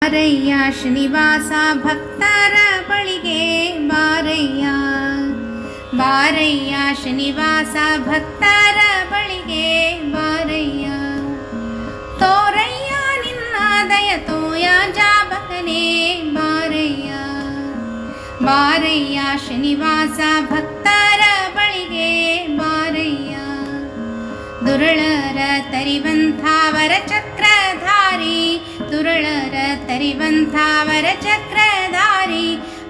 ಬಾರಯ್ಯ ಶ್ರೀನಿವಾಸ ಭಕ್ತರ ಬಳಿಗೆ ಬಾರಯ್ಯ, ಬಾರಯ್ಯ ಶ್ರೀನಿವಾಸ ಭಕ್ತರ ಬಳಿಗೆ ಬಾರಯ್ಯ. ತೋರಯ್ಯ ನಿನ್ನ ದಯ ತೋಯ ಜಾಬಕನೇ ಬಾರಯ್ಯ, ಬಾರಯ್ಯ ಶ್ರೀನಿವಾಸ ಭಕ್ತರ ಬಳಿಗೆ ಬಾರಯ್ಯ. ದುರುಳರ ತರಿವಂಥವರ ಚಕ್ರಧಾರಿ, ದುರುಳರ ತರಿವಂಥವರ ಚಕ್ರಧಾರಿ,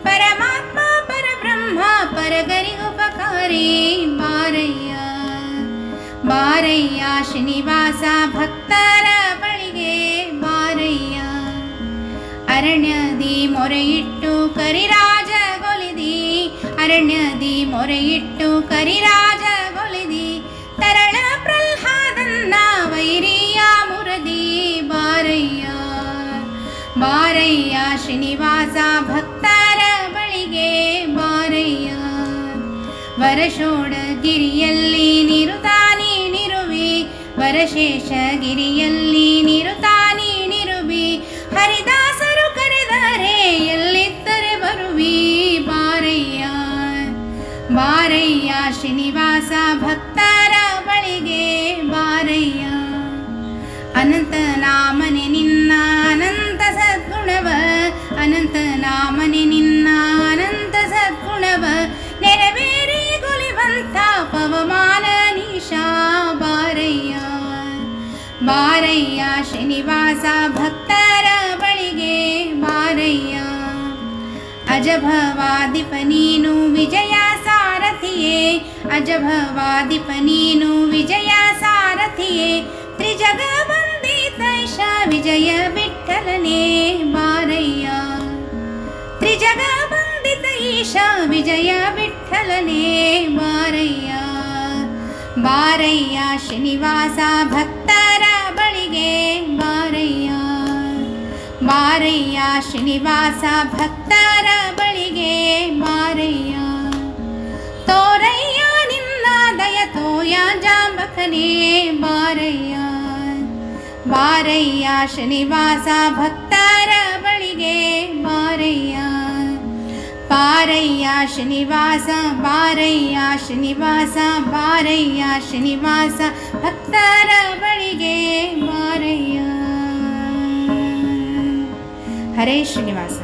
ಪರಮಾತ್ಮ ಪರಬ್ರಹ್ಮ ಪರಗರಿಗುಪಕಾರಿ ಬಾರಯ್ಯ, ಬಾರಯ್ಯ ಶ್ರೀನಿವಾಸ ಭಕ್ತರ ಬಳಿಗೆ ಬಾರಯ್ಯ. ಅರಣ್ಯದಿ ಮೊರೆಯಿಟ್ಟು ಕರಿರಾಜಗೊಲಿದಿ, ಅರಣ್ಯದಿ ಮೊರೆಯಿಟ್ಟು ಕರಿರಾಜಗೊಲಿದಿ, ತರಳ ಪ್ರಹ್ಲಾದನ್ನ ವೈರಿಯ ಮುರದಿ ಬಾರಯ್ಯ, ಬಾರಯ್ಯ ಶ್ರೀನಿವಾಸ ಭಕ್ತರ ಬಳಿಗೆ ಬಾರಯ್ಯ. ವರಶೋಡಗಿರಿಯಲ್ಲಿ ನಿರುತಾನಿ ನಿರುವಿ, ವರಶೇಷಗಿರಿಯಲ್ಲಿ ನಿರುತಾನಿ ನಿರುವಿ, ಹರಿದಾಸರು ಕರೆದರೆ ಎಲ್ಲಿದ್ದರೆ ಬರುವಿ ಬಾರಯ್ಯ, ಬಾರಯ್ಯ ಶ್ರೀನಿವಾಸ ಭಕ್ತರ ಬಳಿಗೆ ಬಾರಯ್ಯ. ಅನಂತ ನಾಮನೆ ನಿನ್ನ ಅನಂತ ಸದ್ಗುಣವ, ಅನಂತ ನಾಮನೆ ನಿನ್ನ ಅನಂತ ಸದ್ಗುಣವ, ನೆರವೇರಿ ಗೊಲಿವಂತ ಪವಮಾನ ನೀಶಾ ಬಾರಯ್ಯ, ಬಾರಯ್ಯ ಶ್ರೀನಿವಾಸ ಭಕ್ತರ ಬಳಿಗೆ ಬಾರಯ್ಯ. ಅಜಭವಾದಿಪ ನೀನು ವಿಜಯ ಸಾರಥಿಯೇ, ಅಜಭವಾದಿಪ ನೀನು ವಿಜಯ ಸಾರಥಿಯೇ, ತ್ರಿಜಗ ಬಂದಿತೈಷ ವಿಜಯ ವಿಠಲನೇ ಬಾರಯ್ಯ, ತ್ರಿಜಗ ಬಂದಿತ ಈಶ ವಿಜಯ ವಿಠಲನೇ ಬಾರಯ್ಯ, ಬಾರಯ್ಯ ಶ್ರೀನಿವಾಸ ಭಕ್ತರ ಬಳಿಗೆ ಬಾರಯ್ಯ, ಬಾರಯ್ಯ ಶ್ರೀನಿವಾಸ ಭಕ್ತರ ಬಳಿಗೆ ಬಾರಯ್ಯ. ತೋರಯ್ಯ ನಿನ್ನ ದಯ ತೋಯ ಜಾಂಬಕನೇ ಬಾರಯ್ಯ, ಬಾರಯ್ಯ ಶ್ರೀನಿವಾಸ ಭಕ್ತರ ಬಳಿಗೆ ಬಾರಯ್ಯ. ಬಾರಯ್ಯ ಶ್ರೀನಿವಾಸ, ಬಾರಯ್ಯ ಶ್ರೀನಿವಾಸ, ಬಾರಯ್ಯ ಶ್ರೀನಿವಾಸ ಭಕ್ತರ ಬಳಿಗೆ ಬಾರಯ್ಯ. ಹರೇ ಶ್ರೀನಿವಾಸ.